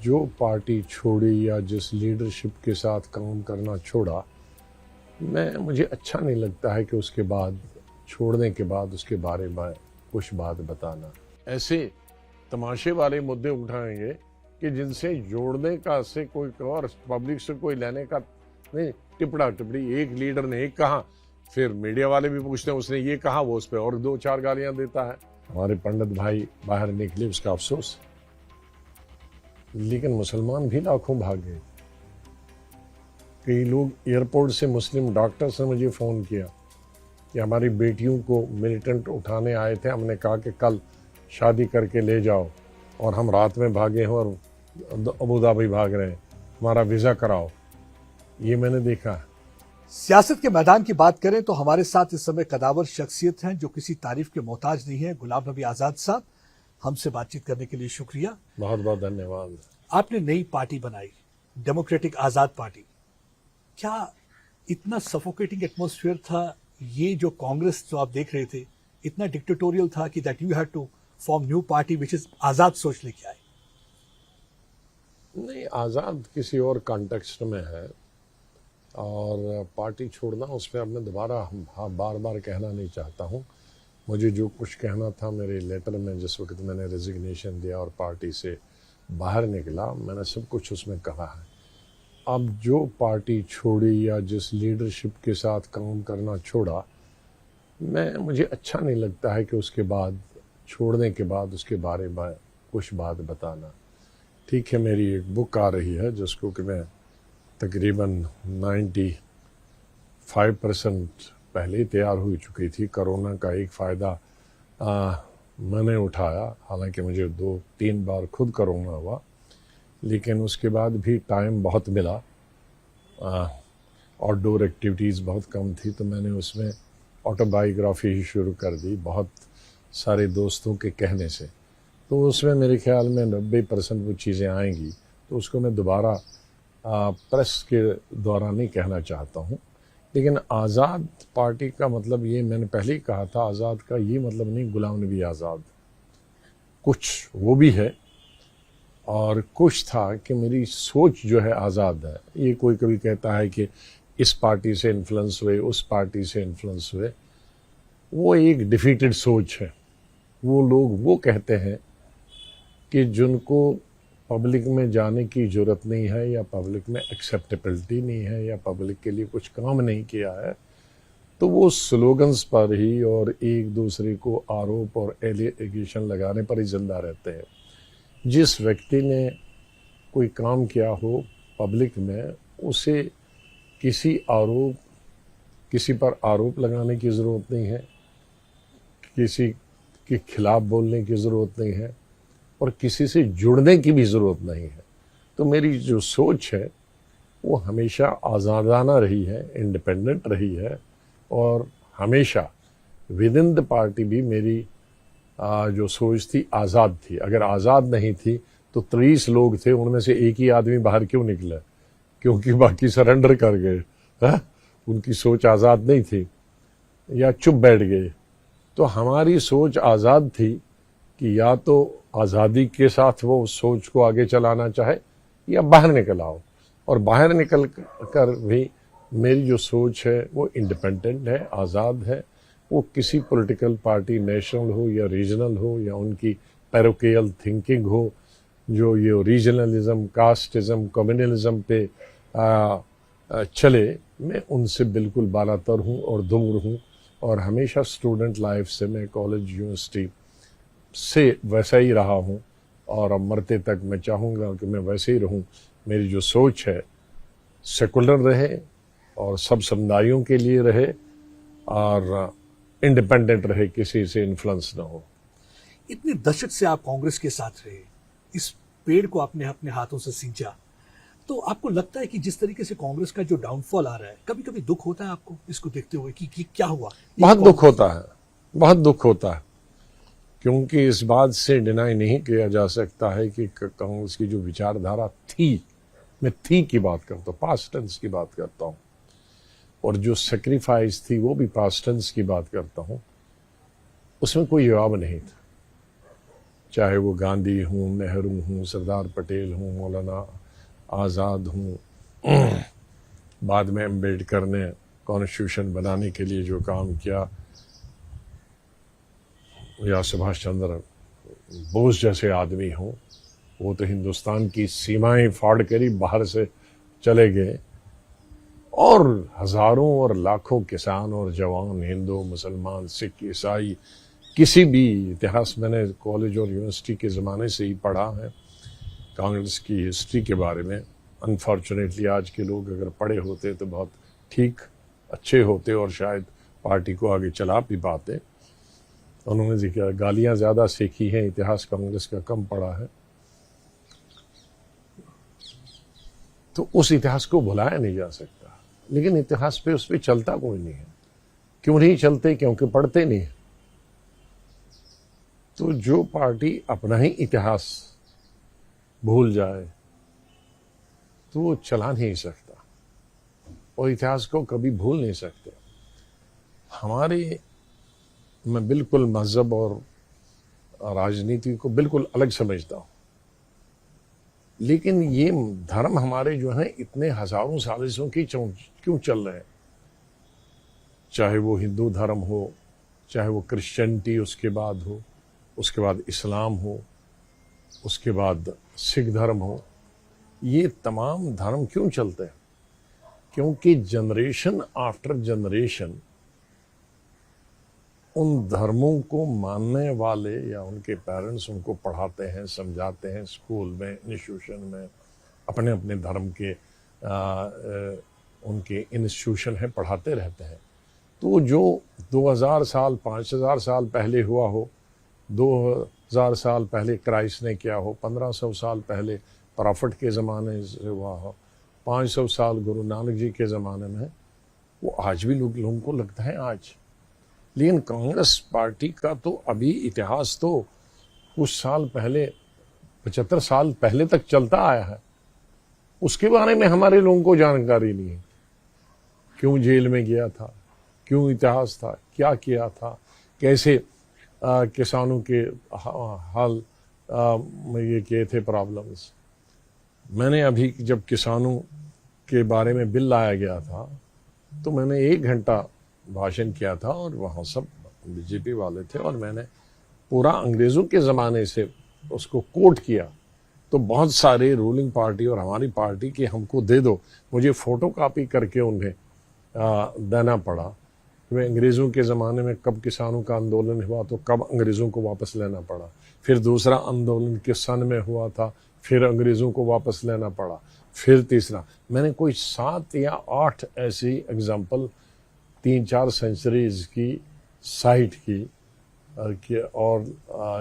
जो पार्टी छोड़ी या जिस लीडरशिप के साथ काम करना छोड़ा, मुझे अच्छा नहीं लगता है कि उसके बाद, छोड़ने के बाद उसके बारे में कुछ बात बताना। ऐसे तमाशे वाले मुद्दे उठाएंगे कि जिनसे जोड़ने का से कोई और पब्लिक से कोई लेने का नहीं। टिपड़ा टिपड़ी एक लीडर ने एक कहा, फिर मीडिया वाले भी पूछते हैं उसने ये कहा, वो उस पर और 2-4 गालियां देता है। हमारे पंडित भाई बाहर निकले, उसका अफसोस, लेकिन मुसलमान भी लाखों भाग गए। कई लोग एयरपोर्ट से, मुस्लिम डॉक्टर्स ने मुझे फ़ोन किया कि हमारी बेटियों को मिलिटेंट उठाने आए थे, हमने कहा कि कल शादी करके ले जाओ, और हम रात में भागे हैं और अबू धाबी भाग रहे हैं, हमारा वीज़ा कराओ। ये मैंने देखा। सियासत के मैदान की बात करें तो हमारे साथ इस समय कदावर शख्सियत हैं जो किसी तारीफ के मोहताज नहीं है। गुलाम नबी आज़ाद साहब, हमसे बातचीत करने के लिए शुक्रिया। बहुत बहुत धन्यवाद। आपने नई पार्टी बनाई, डेमोक्रेटिक आज़ाद पार्टी। क्या इतना सफोकेटिंग एटमॉस्फेयर था ये जो कांग्रेस जो आप देख रहे थे, इतना डिक्टेटोरियल था कि that you had to form new party which is Azad सोच लेके आए? नहीं, आज़ाद किसी और कॉन्टेक्स्ट में है, और पार्टी छोड़ना उस पर अब मैं दोबारा बार बार कहना नहीं चाहता हूँ। मुझे जो कुछ कहना था मेरे लेटर में, जिस वक्त मैंने रेजिग्नेशन दिया और पार्टी से बाहर निकला, मैंने सब कुछ उसमें कहा है। अब जो पार्टी छोड़ी या जिस लीडरशिप के साथ काम करना छोड़ा, मुझे अच्छा नहीं लगता है कि उसके बाद, छोड़ने के बाद उसके बारे में कुछ बात बताना। ठीक है, मेरी एक बुक आ रही है जिसको कि मैं तकरीबन 95% पहले ही तैयार हो चुकी थी। कोरोना का एक फ़ायदा मैंने उठाया, हालांकि मुझे 2-3 बार खुद कोरोना हुआ, लेकिन उसके बाद भी टाइम बहुत मिला। आउटडोर एक्टिविटीज़ बहुत कम थी, तो मैंने उसमें ऑटोबायोग्राफी ही शुरू कर दी, बहुत सारे दोस्तों के कहने से। तो उसमें मेरे ख्याल में 90% वो चीज़ें आएंगी, तो उसको मैं दोबारा प्रेस के द्वारा नहीं कहना चाहता हूँ। लेकिन आज़ाद पार्टी का मतलब ये मैंने पहले ही कहा था, आज़ाद का ये मतलब नहीं गुलाम नबी आज़ाद, कुछ वो भी है और कुछ था कि मेरी सोच जो है आज़ाद है। ये कोई कभी कहता है कि इस पार्टी से इन्फ्लुएंस हुए, उस पार्टी से इन्फ्लुएंस हुए, वो एक डिफीटेड सोच है। वो लोग वो कहते हैं कि जिनको पब्लिक में जाने की ज़रूरत नहीं है, या पब्लिक में एक्सेप्टेबिलिटी नहीं है, या पब्लिक के लिए कुछ काम नहीं किया है, तो वो स्लोगन्स पर ही और एक दूसरे को आरोप और एलिगेशन लगाने पर ही जिंदा रहते हैं। जिस व्यक्ति ने कोई काम किया हो पब्लिक में, उसे किसी पर आरोप लगाने की ज़रूरत नहीं है, किसी के खिलाफ बोलने की ज़रूरत नहीं है, और किसी से जुड़ने की भी ज़रूरत नहीं है। तो मेरी जो सोच है वो हमेशा आज़ादाना रही है, इंडिपेंडेंट रही है, और हमेशा विद इन द पार्टी भी मेरी जो सोच थी आज़ाद थी। अगर आज़ाद नहीं थी तो 30 लोग थे, उनमें से एक ही आदमी बाहर क्यों निकला? क्योंकि बाकी सरेंडर कर गए। उनकी सोच आज़ाद नहीं थी या चुप बैठ गए। तो हमारी सोच आज़ाद थी कि या तो आज़ादी के साथ वो उस सोच को आगे चलाना चाहे, या बाहर निकल आओ। और बाहर निकल कर भी मेरी जो सोच है वो इंडिपेंडेंट है, आज़ाद है। वो किसी पॉलिटिकल पार्टी, नेशनल हो या रीजनल हो, या उनकी पैरोकियल थिंकिंग हो, जो ये रीजनलिज्म, कास्टिज्म, कम्युनलिज्म पे चले, मैं उनसे बिल्कुल बालातर हूँ और दूर हूँ। और हमेशा स्टूडेंट लाइफ से मैं कॉलेज, यूनिवर्सिटी से वैसा ही रहा हूँ, और अब मरते तक मैं चाहूँगा कि मैं वैसे ही रहूँ। मेरी जो सोच है सेकुलर रहे, और सब समुदायों के लिए रहे, और इंडिपेंडेंट रहे, किसी से इन्फ्लुएंस ना हो। इतने दशक से आप कांग्रेस के साथ रहे, इस पेड़ को आपने अपने हाथों से सींचा, तो आपको लगता है कि जिस तरीके से कांग्रेस का जो डाउनफॉल आ रहा है, कभी कभी दुख होता है आपको इसको देखते हुए कि क्या हुआ? बहुत दुख होता है, बहुत दुख होता है, क्योंकि इस बात से डिनाई नहीं किया जा सकता है कि कांग्रेस की जो विचारधारा थी, मैं थी की बात करता हूँ, पास्ट टेंस की बात करता हूँ, और जो सेक्रीफाइस थी वो भी पास्ट टेंस की बात करता हूँ, उसमें कोई जवाब नहीं था। चाहे वो गांधी हूँ, नेहरू हूँ, सरदार पटेल हूँ, मौलाना आज़ाद हूँ, बाद में अम्बेडकर ने कॉन्स्टिट्यूशन बनाने के लिए जो काम किया, या सुभाष चंद्र बोस जैसे आदमी हों, वो तो हिंदुस्तान की सीमाएं फाड़ कर ही बाहर से चले गए, और हजारों और लाखों किसान और जवान, हिंदू, मुसलमान, सिख, ईसाई, किसी भी इतिहास मैंने कॉलेज और यूनिवर्सिटी के ज़माने से ही पढ़ा है कांग्रेस की हिस्ट्री के बारे में। अनफॉर्चुनेटली आज के लोग अगर पढ़े होते तो बहुत ठीक अच्छे होते और शायद पार्टी को आगे चला भी पाते। उन्होंने जिक्र गालियां ज़्यादा सीखी हैं, इतिहास कांग्रेस का कम पढ़ा है, तो उस इतिहास को भुलाया नहीं जा सकता। लेकिन इतिहास पे उस पर चलता कोई नहीं है। क्यों नहीं चलते? क्योंकि पढ़ते नहीं है। तो जो पार्टी अपना ही इतिहास भूल जाए तो वो चला नहीं सकता, और इतिहास को कभी भूल नहीं सकते। मैं बिल्कुल मजहब और राजनीति को बिल्कुल अलग समझता हूं, लेकिन ये धर्म हमारे जो हैं इतने हजारों सालों की क्यों चल रहे हैं? चाहे वो हिंदू धर्म हो, चाहे वो क्रिश्चियनिटी उसके बाद हो, उसके बाद इस्लाम हो, उसके बाद सिख धर्म हो, ये तमाम धर्म क्यों चलते हैं? क्योंकि जनरेशन आफ्टर जनरेशन उन धर्मों को मानने वाले या उनके पेरेंट्स उनको पढ़ाते हैं, समझाते हैं, स्कूल में, इंस्टीट्यूशन में, अपने अपने धर्म के उनके इंस्टीट्यूशन हैं, पढ़ाते रहते हैं। तो जो 2000 साल 5000 साल पहले हुआ हो, 2000 साल पहले क्राइस्ट ने किया हो, 1500 साल पहले प्रॉफिट के ज़माने से हुआ हो, 500 साल गुरु नानक जी के ज़माने में, वो आज भी लोगों को लगता है आज। लेकिन कांग्रेस पार्टी का तो अभी इतिहास तो कुछ साल पहले, 75 साल पहले तक चलता आया है। उसके बारे में हमारे लोगों को जानकारी नहीं है। क्यों जेल में गया था, क्यों इतिहास था, क्या किया था, कैसे किसानों के हाल ये किए थे प्रॉब्लम्स। मैंने अभी जब किसानों के बारे में बिल लाया गया था तो मैंने 1 घंटा भाषण किया था, और वहाँ सब बीजेपी वाले थे, और मैंने पूरा अंग्रेज़ों के ज़माने से उसको कोट किया। तो बहुत सारे रूलिंग पार्टी और हमारी पार्टी के हमको दे दो, मुझे फ़ोटो कापी करके उन्हें देना पड़ा। कि अंग्रेज़ों के ज़माने में कब किसानों का आंदोलन हुआ तो कब अंग्रेज़ों को वापस लेना पड़ा, फिर दूसरा आंदोलन किस सन में हुआ था, फिर अंग्रेज़ों को वापस लेना पड़ा, फिर तीसरा। मैंने कोई 7 या 8 ऐसी एग्जाम्पल 3-4 सेंचुरीज की साइट की, और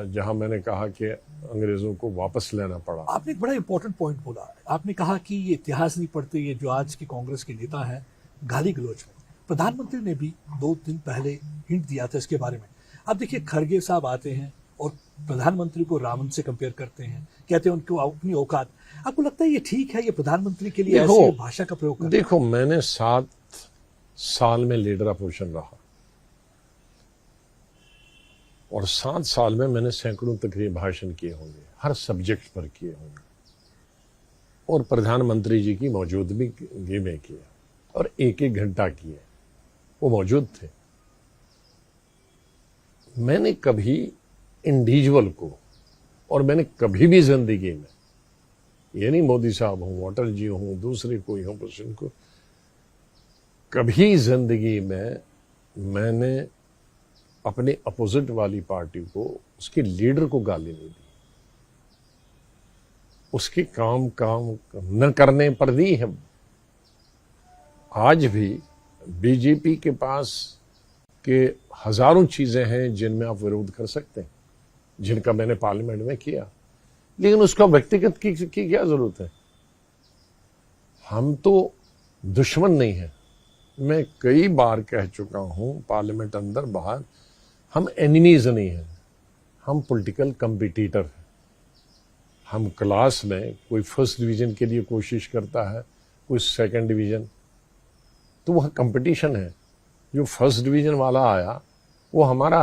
जहां मैंने कहा कि अंग्रेज़ों को वापस लेना पड़ा। आपने एक बड़ा इंपॉर्टेंट पॉइंट बोला। आपने कहा कि ये इतिहास नहीं पढ़ते, ये जो आज के कांग्रेस के नेता हैं गाली गलौज में। प्रधानमंत्री ने भी 2 दिन पहले हिंट दिया था इसके बारे में। अब देखिए, खड़गे साहब आते हैं और प्रधानमंत्री को रावण से कंपेयर करते हैं, कहते हैं उनको अपनी औकात। आपको लगता है ये ठीक है, ये प्रधानमंत्री के लिए ऐसी भाषा का प्रयोग करना? देखो, मैंने 7 साल में लीडर अपोजिशन रहा, और 7 साल में मैंने सैकड़ों तकरीर भाषण किए होंगे, हर सब्जेक्ट पर किए होंगे, और प्रधानमंत्री जी की मौजूदगी में किए, और 1-1 घंटा किए, वो मौजूद थे। मैंने कभी इंडिविजुअल को, और मैंने कभी भी जिंदगी में, ये नहीं मोदी साहब हूं, अटल जी हूं, दूसरे कोई हूं, प्रश्न को, कभी जिंदगी में मैंने अपने अपोजिट वाली पार्टी को, उसके लीडर को गाली नहीं दी। उसके काम न करने पर दी है। आज भी बीजेपी के पास के हजारों चीजें हैं जिनमें आप विरोध कर सकते हैं, जिनका मैंने पार्लियामेंट में किया, लेकिन उसका व्यक्तिगत की क्या जरूरत है? हम तो दुश्मन नहीं हैं। मैं कई बार कह चुका हूं पार्लियामेंट अंदर बाहर, हम एनिमीज नहीं हैं, हम पॉलिटिकल कंपटीटर हैं। हम क्लास में कोई फर्स्ट डिवीजन के लिए कोशिश करता है, कोई सेकंड डिवीजन, तो वह कंपटीशन है। जो फर्स्ट डिवीजन वाला आया वो हमारा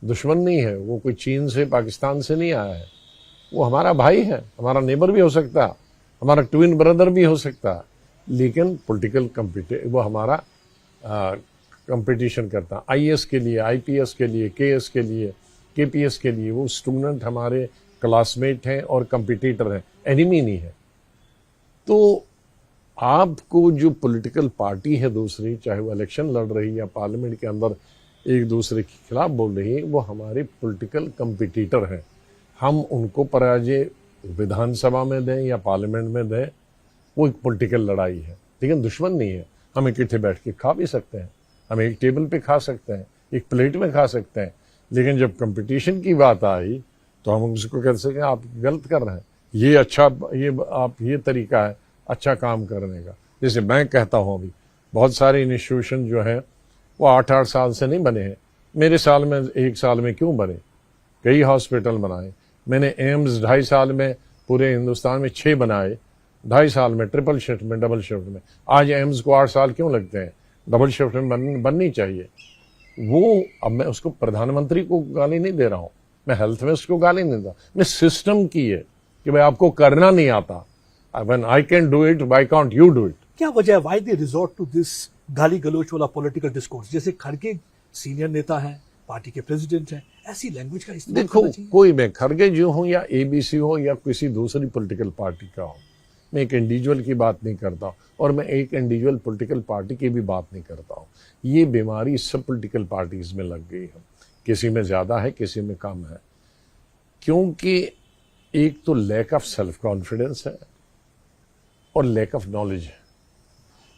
दुश्मन नहीं है, वो कोई चीन से पाकिस्तान से नहीं आया है, वो हमारा भाई है, हमारा नेबर भी हो सकता है, हमारा ट्विन ब्रदर भी हो सकता है, लेकिन पॉलिटिकल वो हमारा कंपटीशन करता है आईएएस के लिए, आईपीएस के लिए, केएस के लिए, केपीएस के लिए। वो स्टूडेंट हमारे क्लासमेट हैं और कंपिटिटर हैं, एनिमी नहीं है। तो आपको जो पॉलिटिकल पार्टी है दूसरी, चाहे वो इलेक्शन लड़ रही है या पार्लियामेंट के अंदर एक दूसरे के खिलाफ बोल रही है, वो हमारे पॉलिटिकल कंपिटिटर हैं। हम उनको पराजय विधानसभा में दें या पार्लियामेंट में दें, वो एक पॉलिटिकल लड़ाई है, लेकिन दुश्मन नहीं है। हम इकट्ठे बैठ के खा भी सकते हैं, हम एक टेबल पे खा सकते हैं, एक प्लेट में खा सकते हैं, लेकिन जब कंपटीशन की बात आई तो हम उसको कह सकें आप गलत कर रहे हैं, ये अच्छा, ये तरीका है अच्छा काम करने का। जैसे मैं कहता हूँ अभी बहुत सारे इंस्टीट्यूशन जो हैं वो 8-8 साल से नहीं बने हैं, मेरे साल में 1 साल में क्यों बने? कई हॉस्पिटल बनाए मैंने। एम्स 2.5 साल में पूरे हिंदुस्तान में 6 बनाए, 2.5 साल में, ट्रिपल शिफ्ट में, डबल शिफ्ट में। आज एम्स को 8 साल क्यों लगते हैं? डबल शिफ्ट में बननी चाहिए वो। अब मैं उसको प्रधानमंत्री को गाली नहीं दे रहा हूँ, मैं हेल्थ में उसको गाली नहीं दे रहा, मैं सिस्टम की है कि भाई आपको करना नहीं आता। When I can do it, why can't you do it? क्या वजह है, why they resort to this गाली गलोच वाला पॉलिटिकल डिस्कोर्स? जैसे खड़गे सीनियर नेता हैं, पार्टी के प्रेसिडेंट हैं, ऐसी लैंग्वेज का इस्तेमाल देखो, करना चाहिए? कोई मैं खड़गे जी हूं या एबीसी हो या किसी दूसरी पॉलिटिकल पार्टी का हो, मैं एक इंडिविजुअल की बात नहीं करता और मैं एक इंडिविजुअल पॉलिटिकल पार्टी की भी बात नहीं करता हूं। ये बीमारी सब पॉलिटिकल पार्टीज में लग गई है, किसी में ज्यादा है, किसी में कम है, क्योंकि एक तो लैक ऑफ सेल्फ कॉन्फिडेंस है और लैक ऑफ नॉलेज है,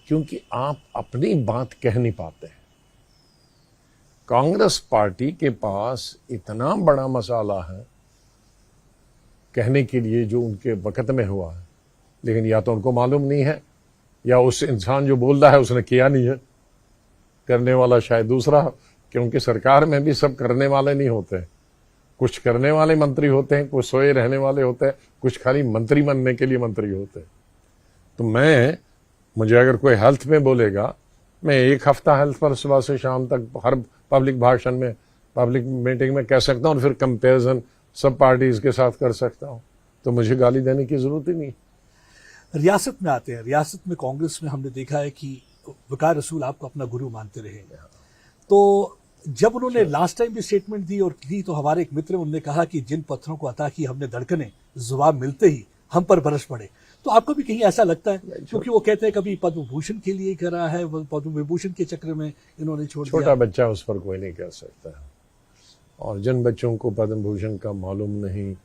क्योंकि आप अपनी बात कह नहीं पाते हैं। कांग्रेस पार्टी के पास इतना बड़ा मसाला है कहने के लिए जो उनके वक्त में हुआ है, लेकिन या तो उनको मालूम नहीं है या उस इंसान जो बोल रहा है उसने किया नहीं है, करने वाला शायद दूसरा, क्योंकि सरकार में भी सब करने वाले नहीं होते, कुछ करने वाले मंत्री होते हैं, कुछ सोए रहने वाले होते हैं, कुछ खाली मंत्री बनने के लिए मंत्री होते हैं। तो मुझे अगर कोई हेल्थ में बोलेगा, मैं 1 हफ्ता हेल्थ पर सुबह से शाम तक हर पब्लिक भाषण में, पब्लिक मीटिंग में कह सकता हूँ और फिर कंपैरिजन सब पार्टीज के साथ कर सकता हूँ, तो मुझे गाली देने की जरूरत ही नहीं। रियासत में आते हैं, रियासत में कांग्रेस में हमने देखा है कि वकार रसूल आपको अपना गुरु मानते रहे, तो जब उन्होंने लास्ट टाइम भी स्टेटमेंट दी और दी तो हमारे एक मित्र उन्होंने कहा कि जिन पत्थरों को अता की हमने धड़कने, जुबान मिलते ही हम पर बरस पड़े। तो आपको भी कहीं ऐसा लगता है? क्योंकि वो कहते हैं कभी पद्म भूषण के लिए करा है, पद्म विभूषण के चक्र में इन्होंने छोड़ दिया। छोटा बच्चा उस पर कोई नहीं कह सकता है, और जिन बच्चों को पद्म भूषण का मालूम नहीं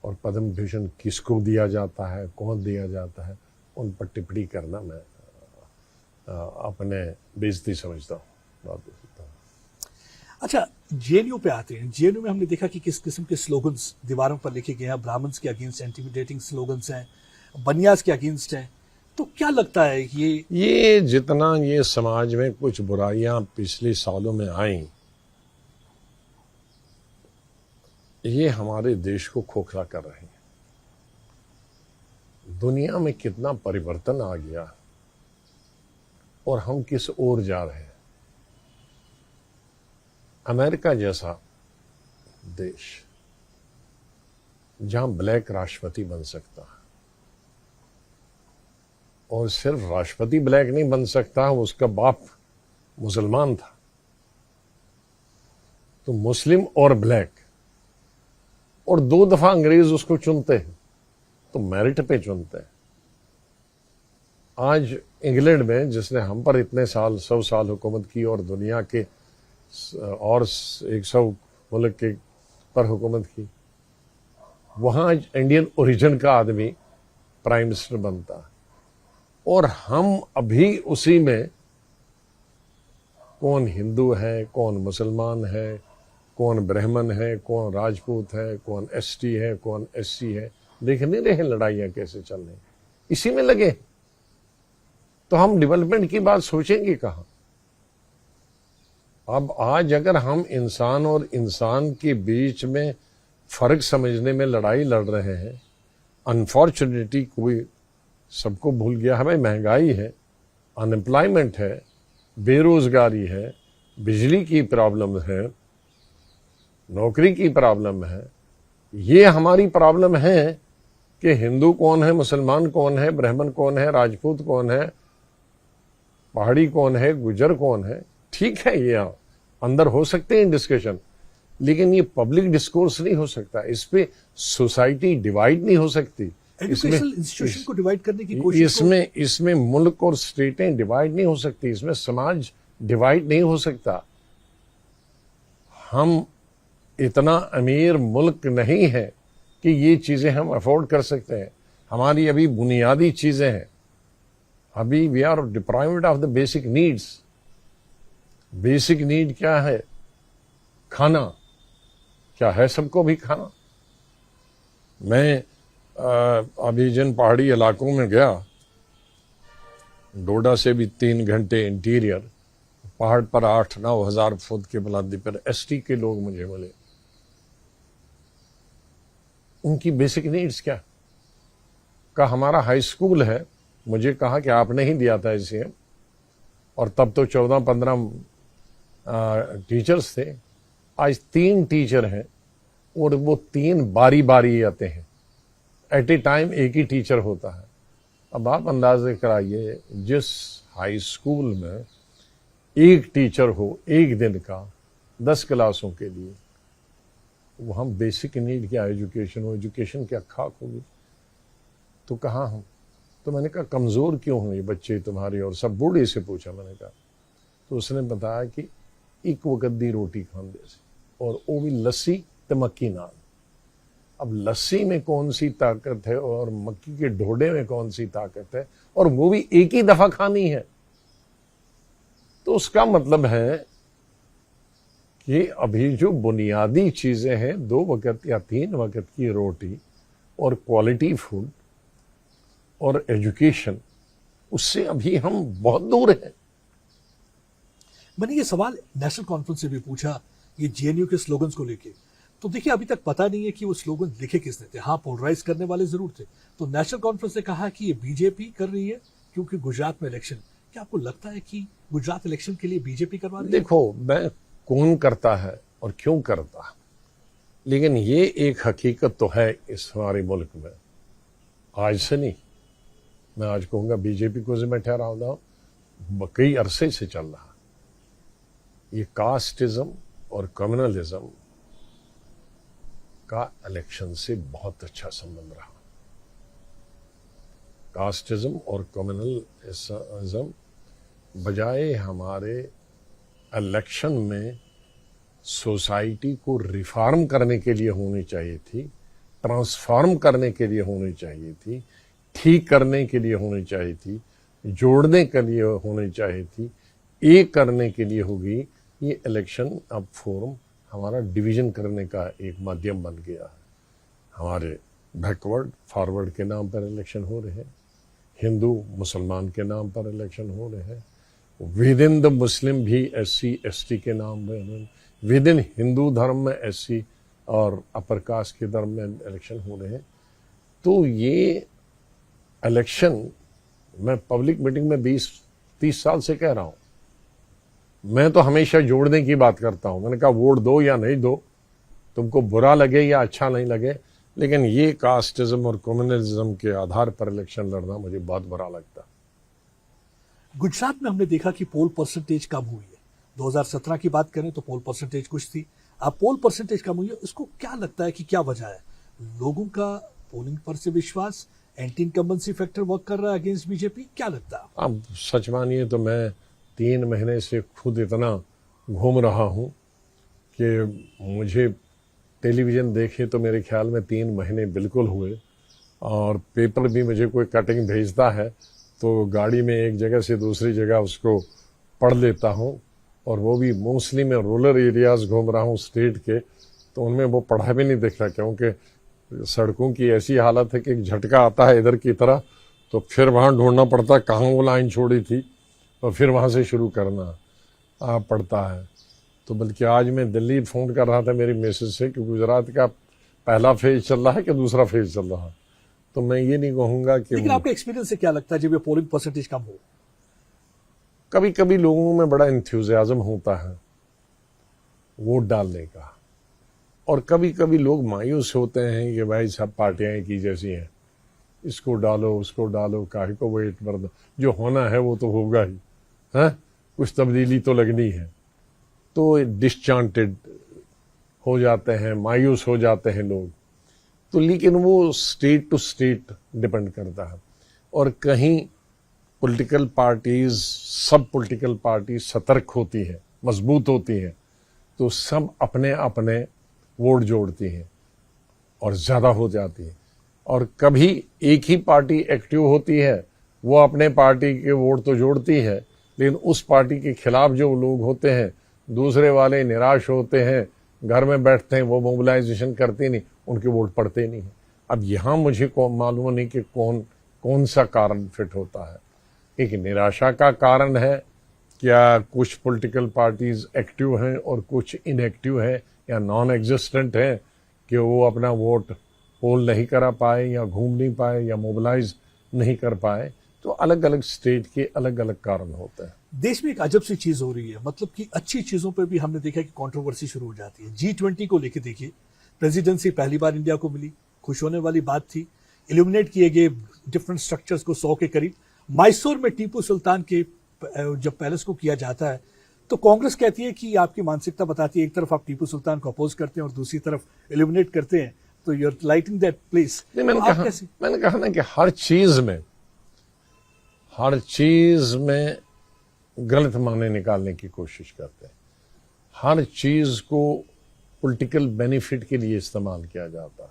और पद्म भूषण किसको दिया जाता है, कौन दिया जाता है, उन पर टिप्पणी करना मैं अपने बेइज्जती समझता हूँ। अच्छा, जेएनयू पे आते हैं। जेएनयू में हमने देखा कि किस किस्म के स्लोगन्स दीवारों पर लिखे गए हैं, ब्राह्मण्स के अगेंस्ट इंटिमिडेटिंग स्लोगन्स हैं, बनियास के अगेंस्ट हैं। तो क्या लगता है ये जितना ये समाज में कुछ बुराइयां पिछले सालों में आई, ये हमारे देश को खोखला कर रही हैं। दुनिया में कितना परिवर्तन आ गया और हम किस ओर जा रहे हैं। अमेरिका जैसा देश जहां ब्लैक राष्ट्रपति बन सकता है, और सिर्फ राष्ट्रपति ब्लैक नहीं बन सकता, उसका बाप मुसलमान था, तो मुस्लिम और ब्लैक, और 2 दफा अंग्रेज उसको चुनते हैं, तो मेरिट पे चुनते हैं। आज इंग्लैंड में जिसने हम पर इतने साल 100 साल हुकूमत की और दुनिया के और 100 मुल्क के पर हुकूमत की, वहां इंडियन ओरिजिन का आदमी प्राइम मिनिस्टर बनता है, और हम अभी उसी में कौन हिंदू है, कौन मुसलमान है, कौन ब्राह्मण है, कौन राजपूत है, कौन एसटी है, कौन एससी है, देख नहीं रहे लड़ाइयां कैसे चल रही, इसी में लगे। तो हम डेवलपमेंट की बात सोचेंगे कहां? अब आज अगर हम इंसान और इंसान के बीच में फर्क समझने में लड़ाई लड़ रहे हैं, अनफॉर्चुनेटली कोई सबको भूल गया है, महंगाई है, अनएम्प्लॉयमेंट है, बेरोजगारी है, बिजली की प्रॉब्लम है, नौकरी की प्रॉब्लम है, ये हमारी प्रॉब्लम है कि हिंदू कौन है, मुसलमान कौन है, ब्राह्मण कौन है, राजपूत कौन है, पहाड़ी कौन है, गुजर कौन है। ठीक है, ये अंदर हो सकते हैं डिस्कशन, लेकिन ये पब्लिक डिस्कोर्स नहीं हो सकता। इस पे सोसाइटी डिवाइड नहीं हो सकती। एजुकेशनल इंस्टीट्यूशन को डिवाइड करने की कोशिश इसमें मुल्क और स्टेटें डिवाइड नहीं हो सकती, इसमें समाज डिवाइड नहीं हो सकता। हम इतना अमीर मुल्क नहीं है कि ये चीजें हम अफोर्ड कर सकते हैं। हमारी अभी बुनियादी चीजें हैं, अभी we are deprived of the basic needs. Basic need क्या है? खाना। क्या है सबको भी खाना? मैं अभी जिन पहाड़ी इलाकों में गया, डोडा से भी 3 घंटे इंटीरियर, पहाड़ पर 8-9 हजार फुट के बुलंदी पर एसटी के लोग मुझे मिले। उनकी बेसिक नीड्स क्या? का हमारा हाई स्कूल है, मुझे कहा कि आपने ही दिया था इसे, और तब तो 14-15 टीचर्स थे। आज 3 टीचर हैं और वो 3 बारी बारी आते हैं, एट ए टाइम एक ही टीचर होता है। अब आप अंदाजे कराइए, जिस हाई स्कूल में एक टीचर हो एक दिन का 10 क्लासों के लिए, वहां बेसिक नीड क्या? एजुकेशन हो, एजुकेशन क्या खाक होगी? तो कहाँ हम? तो मैंने कहा कमजोर क्यों हो ये बच्चे तुम्हारे? और सब बूढ़े से पूछा मैंने कहा, तो उसने बताया कि एक वक्त दी रोटी खांदे से, और वो भी लस्सी ते मक्की नाल। अब लस्सी में कौन सी ताकत है और मक्की के ढोडे में कौन सी ताकत है, और वो भी एक ही दफा खानी है। तो उसका मतलब है कि अभी जो बुनियादी चीजें हैं, 2 वक्त या 3 वक्त की रोटी और क्वालिटी फूड और एजुकेशन, उससे अभी हम बहुत दूर हैं। मैंने ये सवाल नेशनल कॉन्फ्रेंस से भी पूछा, ये जेएनयू के स्लोगन्स को लेके। तो देखिए, अभी तक पता नहीं है कि वो स्लोगन लिखे किसने थे। हाँ, पोलराइज करने वाले जरूर थे। तो नेशनल कॉन्फ्रेंस ने कहा कि ये बीजेपी कर रही है क्योंकि गुजरात में इलेक्शन। क्या आपको लगता है कि गुजरात इलेक्शन के लिए बीजेपी करवा रही है? देखो, मैं कौन करता है और क्यों करता है, लेकिन ये एक हकीकत तो है इस हमारे मुल्क में, आज से नहीं। मैं आज कहूंगा बीजेपी को मैं ठहराऊंगा, कई अरसे से चल रहा। ये कास्टिज्म और कम्युनलिज्म का इलेक्शन से बहुत अच्छा संबंध रहा। कास्टिज्म और कम्युनलिज्म बजाय हमारे इलेक्शन में सोसाइटी को रिफॉर्म करने के लिए होनी चाहिए थी, ट्रांसफॉर्म करने के लिए होनी चाहिए थी, ठीक करने के लिए होनी चाहिए थी, जोड़ने के लिए होनी चाहिए थी, एक करने के लिए होगी। ये इलेक्शन अब फोरम हमारा डिवीजन करने का एक माध्यम बन गया है। हमारे बैकवर्ड फॉरवर्ड के नाम पर इलेक्शन हो रहे हैं, हिंदू मुसलमान के नाम पर इलेक्शन हो रहे हैं, विद इन द मुस्लिम भी SC ST के नाम में, विद इन हिंदू धर्म में SC और अपर कास्ट के धर्म में इलेक्शन हो रहे हैं। तो ये इलेक्शन मैं पब्लिक मीटिंग में 20-30 साल से कह रहा हूं। मैं तो हमेशा जोड़ने की बात करता हूं। मैंने कहा वोट दो या नहीं दो, तुमको बुरा लगे या अच्छा नहीं लगे, लेकिन ये कास्टिज्म और कम्युनलिज्म के आधार पर इलेक्शन लड़ना मुझे बहुत बुरा लगता। गुजरात में हमने देखा कि पोल परसेंटेज कम हुई है। 2017 की बात करें तो पोल परसेंटेज कुछ थी, अब पोल परसेंटेज कम हुई है। इसको क्या लगता है कि क्या वजह है? लोगों का पोलिंग पर से विश्वास, एंटी इनकम्बेंसी फैक्टर वर्क कर रहा है अगेंस्ट बीजेपी, क्या लगता है? अब सच मानिए तो मैं 3 महीने से खुद इतना घूम रहा हूं कि मुझे टेलीविजन देखे तो मेरे ख्याल में 3 महीने बिल्कुल हुए, और पेपर भी मुझे कोई कटिंग भेजता है तो गाड़ी में एक जगह से दूसरी जगह उसको पढ़ लेता हूं, और वो भी मोस्टली मैं रूरल एरियाज घूम रहा हूं स्टेट के, तो उनमें वो पढ़ा भी नहीं दिख रहा, क्योंकि सड़कों की ऐसी हालत है कि एक झटका आता है इधर की तरह तो फिर वहां ढूंढना पड़ता है कहाँ वो लाइन छोड़ी थी, और फिर वहां से शुरू करना पड़ता है। तो बल्कि आज मैं दिल्ली फोन कर रहा था मेरी मैसेज से कि गुजरात का पहला फेज चल रहा है कि दूसरा फेज चल रहा है। तो मैं ये नहीं कहूंगा कि, लेकिन आपके एक्सपीरियंस से क्या लगता है जब ये पोलिंग परसेंटेज कम हो? कभी कभी लोगों में बड़ा इंथ्यूजियाज्म होता है वोट डालने का, और कभी कभी लोग मायूस होते हैं कि भाई सब पार्टियां एक ही जैसी हैं, इसको डालो उसको डालो, काहे को वेट कर दो, जो होना है वो तो होगा ही, है कुछ तब्दीली तो लगनी है। तो डिसचांटेड हो जाते हैं, मायूस हो जाते हैं लोग। तो लेकिन वो स्टेट टू स्टेट डिपेंड करता है। और कहीं पॉलिटिकल पार्टीज, सब पॉलिटिकल पार्टी सतर्क होती है, मजबूत होती हैं, तो सब अपने अपने वोट जोड़ती हैं और ज़्यादा हो जाती है। और कभी एक ही पार्टी एक्टिव होती है, वो अपने पार्टी के वोट तो जोड़ती है, लेकिन उस पार्टी के खिलाफ जो लोग होते हैं, दूसरे वाले निराश होते हैं, घर में बैठते हैं, वो मोबिलाइजेशन करते नहीं, उनके वोट पड़ते नहीं। अब यहाँ मुझे मालूम नहीं कि कौन सा कारण फिट होता है। एक निराशा का कारण है, क्या कुछ पॉलिटिकल पार्टीज एक्टिव हैं और कुछ इनएक्टिव हैं या नॉन एग्जिस्टेंट हैं कि वो अपना वोट पोल नहीं करा पाए या घूम नहीं पाए या मोबिलाइज नहीं कर पाए। तो अलग अलग स्टेट के अलग अलग कारण होते हैं। देश में एक अजब सी चीज हो रही है, मतलब कि अच्छी चीजों पर भी हमने देखा कि कंट्रोवर्सी शुरू हो जाती है। G20 को लेके देखिए, प्रेसिडेंसी पहली बार इंडिया को मिली, खुश होने वाली बात थी। इल्यूमिनेट किए गए डिफरेंट स्ट्रक्चर्स को 100 के करीब। मैसूर में टीपू सुल्तान के जब पैलेस को किया जाता है, तो कांग्रेस कहती है कि आपकी मानसिकता बताती है, एक तरफ आप टीपू सुल्तान को अपोज करते हैं और दूसरी तरफ इल्यूमिनेट करते हैं, तो you are lighting that place. मैंने कहा ना कि हर चीज में गलत माने निकालने की कोशिश करते हैं। हर चीज को पॉलिटिकल बेनिफिट के लिए इस्तेमाल किया जाता है,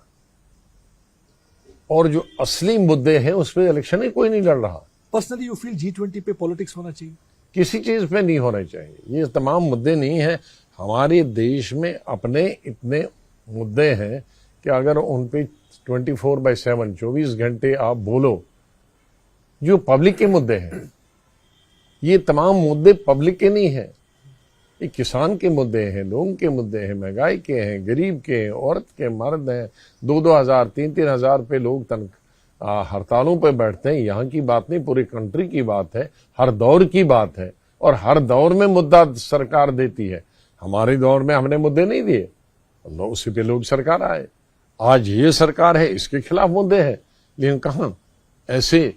और जो असली मुद्दे हैं उस पर इलेक्शन ही कोई नहीं लड़ रहा। पर्सनली यू फील G20 पे पॉलिटिक्स होना चाहिए? किसी चीज पे नहीं होना चाहिए। ये तमाम मुद्दे नहीं है। हमारे देश में अपने इतने मुद्दे हैं कि अगर उन पे 24/7 24 घंटे आप बोलो, जो पब्लिक के मुद्दे हैं, ये तमाम मुद्दे पब्लिक के नहीं हैं। ये किसान के मुद्दे हैं, लोगों के मुद्दे हैं, महंगाई के हैं, गरीब के हैं, औरत के, मर्द हैं। 2-2 हज़ार 3-3 हज़ार पे लोग हड़तालों पे बैठते हैं। यहाँ की बात नहीं, पूरी कंट्री की बात है, हर दौर की बात है, और हर दौर में मुद्दा सरकार देती है। हमारे दौर में हमने मुद्दे नहीं दिए, उसी पे लोग सरकार आए। आज ये सरकार है, इसके खिलाफ मुद्दे हैं, लेकिन कहाँ ऐसे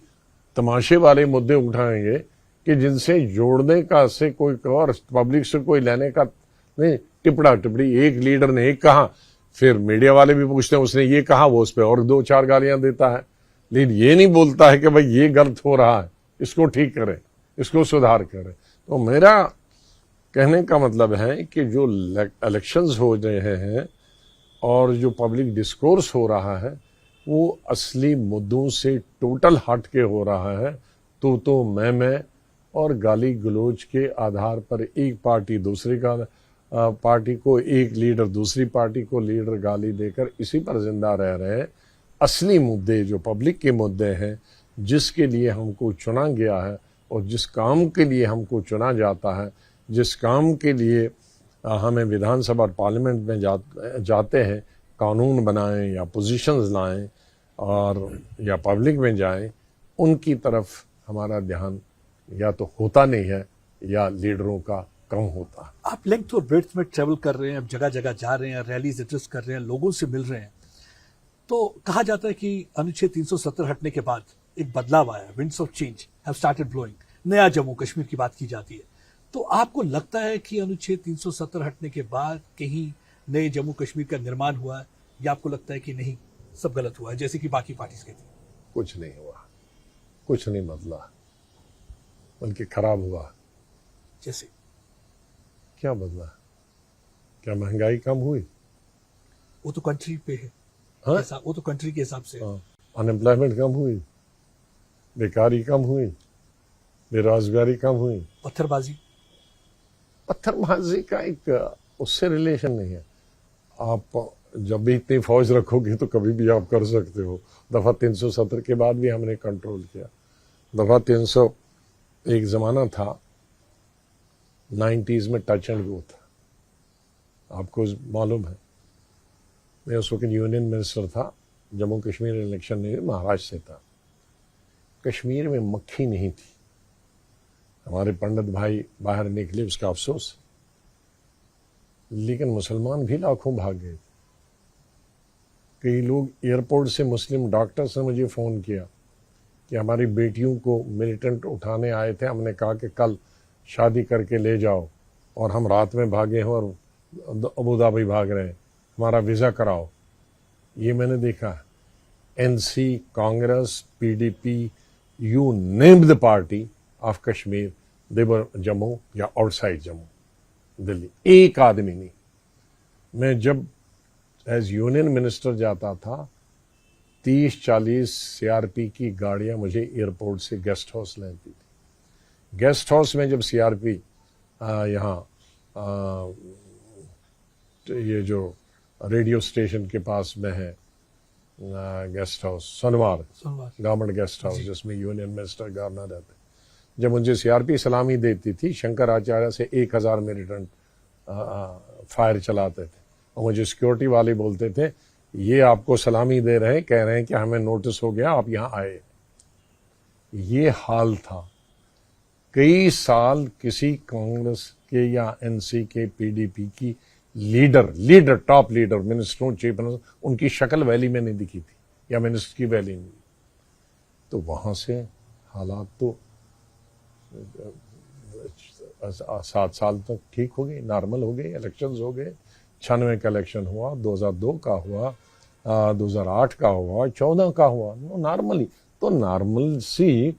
तमाशे वाले मुद्दे उठाएंगे कि जिनसे जोड़ने का से कोई और पब्लिक से कोई लेने का नहीं। टिपड़ा टिपड़ी, एक लीडर ने एक कहा, फिर मीडिया वाले भी पूछते हैं उसने ये कहा, वो उस पर और 2-4 गालियां देता है, लेकिन ये नहीं बोलता है कि भाई ये गलत हो रहा है, इसको ठीक करें, इसको सुधार करें। तो मेरा कहने का मतलब है कि जो इलेक्शंस हो रहे हैं और जो पब्लिक डिस्कोर्स हो रहा है, वो असली मुद्दों से टोटल हट के हो रहा है। तो मैं और गाली गलोच के आधार पर एक पार्टी दूसरी पार्टी को, एक लीडर दूसरी पार्टी को लीडर गाली देकर इसी पर जिंदा रह रहे हैं। असली मुद्दे जो पब्लिक के मुद्दे हैं, जिसके लिए हमको चुना गया है और जिस काम के लिए हमको चुना जाता है, जिस काम के लिए हमें विधानसभा और पार्लियामेंट में जाते हैं, कानून बनाएं या पोजीशंस लाएं और या पब्लिक में जाएं, उनकी तरफ हमारा ध्यान या तो होता नहीं है या लीडरों का कम होता है। आप लेंथ और ब्रेड्थ में ट्रेवल कर रहे हैं, अब जगह जगह जा रहे हैं, रैलीज एड्रेस कर रहे हैं, लोगों से मिल रहे हैं, तो कहा जाता है कि अनुच्छेद 370 हटने के बाद एक बदलाव आया, winds of change have started blowing, नया जम्मू कश्मीर की बात की जाती है। तो आपको लगता है कि अनुच्छेद 370 हटने के बाद कहीं नए जम्मू कश्मीर का निर्माण हुआ है, या आपको लगता है कि नहीं, सब गलत हुआ है जैसे कि बाकी पार्टीज कहती हैं? कुछ नहीं हुआ, कुछ नहीं बदला, बल्कि खराब हुआ। जैसे क्या बदला? क्या महंगाई कम हुई? वो तो कंट्री पे है, हाँ? वो तो कंट्री के हिसाब से। अनएम्प्लॉयमेंट कम हुई, बेकारी कम हुई, बेरोजगारी कम हुई। पत्थरबाजी का एक उससे रिलेशन नहीं है। आप जब भी इतनी फौज रखोगे तो कभी भी आप कर सकते हो। दफा 370 के बाद भी हमने कंट्रोल किया। दफा 300 एक जमाना था 90s में टच एंड गो था, आपको मालूम है। मैं उस वक्त यूनियन मिनिस्टर था, जम्मू कश्मीर इलेक्शन नहीं, महाराष्ट्र से था। कश्मीर में मक्खी नहीं थी। हमारे पंडित भाई बाहर निकले, उसका अफसोस, लेकिन मुसलमान भी लाखों भाग गए थे। कई लोग एयरपोर्ट से मुस्लिम डॉक्टर्स ने मुझे फ़ोन किया कि हमारी बेटियों को मिलिटेंट उठाने आए थे, हमने कहा कि कल शादी करके ले जाओ, और हम रात में भागे हैं और अबू धाबी भाग रहे हैं, हमारा वीज़ा कराओ। ये मैंने देखा। NC, Congress, PDP, you name the party of Kashmir, they were Jammu या आउटसाइड जम्मू, दिल्ली। एक आदमी नहीं। मैं जब एज यूनियन मिनिस्टर जाता था, 30-40 सीआरपी की गाड़ियां मुझे एयरपोर्ट से गेस्ट हाउस लेती थी। गेस्ट हाउस में जब सीआरपी यहाँ ये जो रेडियो स्टेशन के पास में है guest house, Sonwar government guest house, जिसमें यूनियन मिनिस्टर गवर्नर रहते, जब मुझे सीआरपी सलामी देती थी, शंकराचार्य से 1000 मिलिटेंट फायर चलाते थे, और मुझे सिक्योरिटी वाले बोलते थे ये आपको सलामी दे रहे हैं, कह रहे हैं कि हमें नोटिस हो गया, आप यहाँ आए। ये हाल था। कई साल किसी कांग्रेस के या एनसी के, पीडीपी की लीडर टॉप लीडर, मिनिस्टरों, चीफ मिनिस्टर, उनकी शक्ल वैली में नहीं दिखी थी, या मिनिस्टर की वैली में। तो वहां से हालात तो 7 साल तक ठीक हो गए, नॉर्मल हो गए, इलेक्शंस हो गए। 96 का इलेक्शन हुआ, 2002 का हुआ, 2008 का हुआ, 14 का हुआ, नॉर्मली। तो नॉर्मल सी